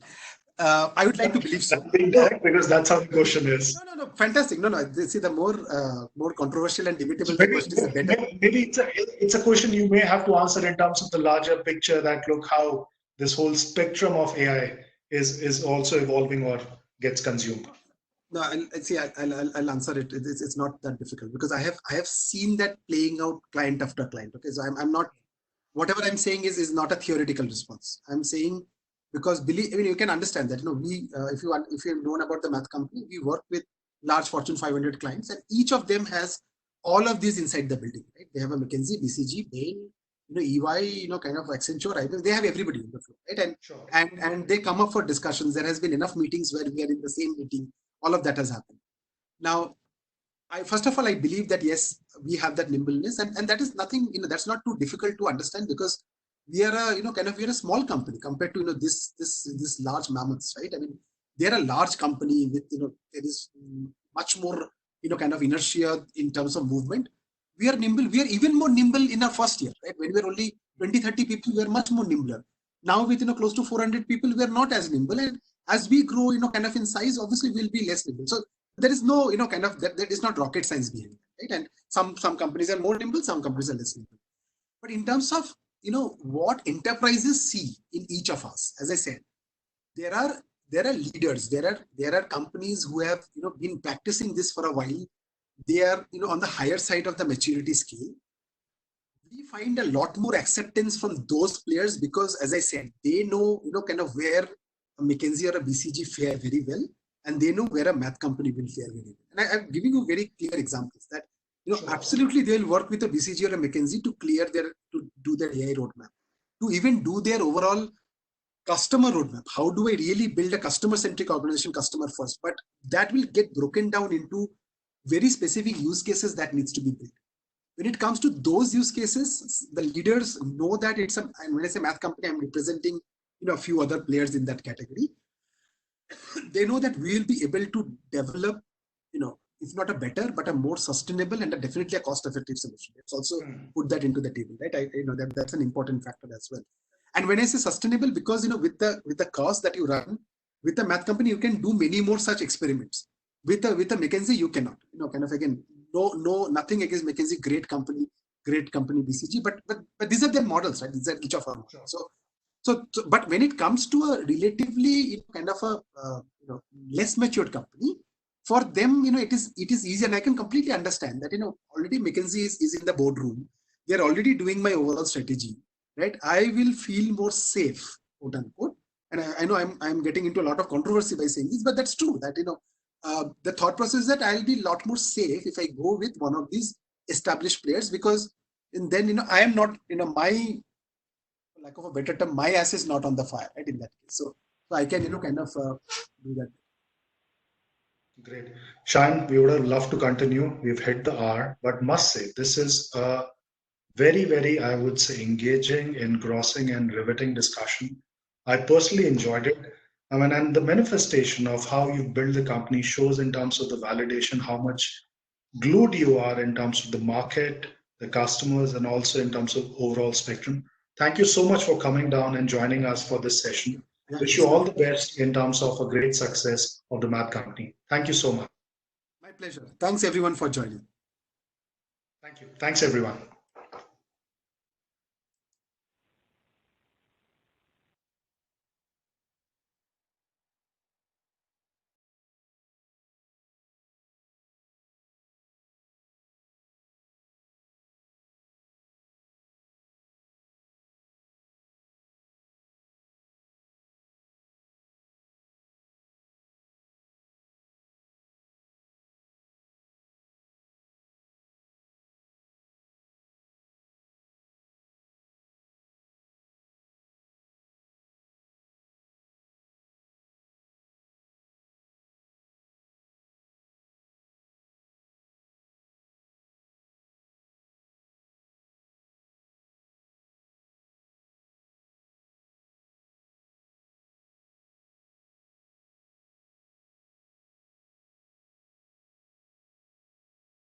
I would like to believe so. Being direct, because that's how the question is. No. Fantastic. No. See, the more controversial and debatable the question is, the better. Maybe it's a question you may have to answer in terms of the larger picture. That look how this whole spectrum of AI is also evolving or gets consumed. No, I'll answer it. It's not that difficult because I have seen that playing out client after client. Okay, so I'm not, whatever I'm saying is not a theoretical response. I'm saying because you can understand that we if you've known about the Math Company, we work with large Fortune 500 clients, and each of them has all of these inside the building. Right? They have a McKinsey, BCG, Bain, EY, kind of Accenture. Right? They have everybody in the floor, right? And sure. and they come up for discussions. There has been enough meetings where we are in the same meeting. All of that has happened. Now, first of all, I believe that yes, we have that nimbleness, and that is nothing. That's not too difficult to understand because we are we're a small company compared to this large mammoths, right? I mean, they're a large company with there is much more inertia in terms of movement. We are nimble. We are even more nimble in our first year, right? When we were only 20-30 people, we are much more nimbler. Now with close to 400 people, we are not as nimble, and as we grow, in size, obviously we'll be less nimble. So there is no, that is not rocket science behind it, right? And some companies are more nimble, some companies are less nimble. But in terms of, what enterprises see in each of us, as I said, there are leaders, there are companies who have, been practicing this for a while. They are, on the higher side of the maturity scale. We find a lot more acceptance from those players because, as I said, they know, where a McKinsey or a BCG fare very well, and they know where a Math Company will fare very well. And I'm giving you very clear examples that, Sure. Absolutely they'll work with a BCG or a McKinsey to do their AI roadmap, to even do their overall customer roadmap. How do I really build a customer-centric organization, customer first? But that will get broken down into very specific use cases that needs to be built. When it comes to those use cases, the leaders know that and when I say Math Company, I'm representing a few other players in that category. They know that we will be able to develop, if not a better, but a more sustainable and definitely a cost-effective solution. Let's also put that into the table, right? That's an important factor as well. And when I say sustainable, because with the cost that you run with the Math Company, you can do many more such experiments. With a McKinsey, you cannot. Again, no, nothing against McKinsey, great company, BCG, but these are their models, right? These are each of our models. Sure. So, but when it comes to a relatively less matured company, for them, it is easy, and I can completely understand that already McKinsey is in the boardroom. They are already doing my overall strategy, right? I will feel more safe, quote unquote. And I know I'm getting into a lot of controversy by saying this, but that's true. That the thought process is that I'll be a lot more safe if I go with one of these established players, because then I am not my, lack of a better term, my ass is not on the fire, right? In that case, so I can do that. Great. Shayan, we would have loved to continue. We've hit the hour, but must say this is a very, very, I would say, engaging, engrossing, and riveting discussion. I personally enjoyed it. I mean, and the manifestation of how you build the company shows in terms of the validation, how much glued you are in terms of the market, the customers, and also in terms of overall spectrum. Thank you so much for coming down and joining us for this session. Wish you all the best in terms of a great success of the Math Company. Thank you so much. My pleasure. Thanks everyone for joining. Thank you. Thanks everyone.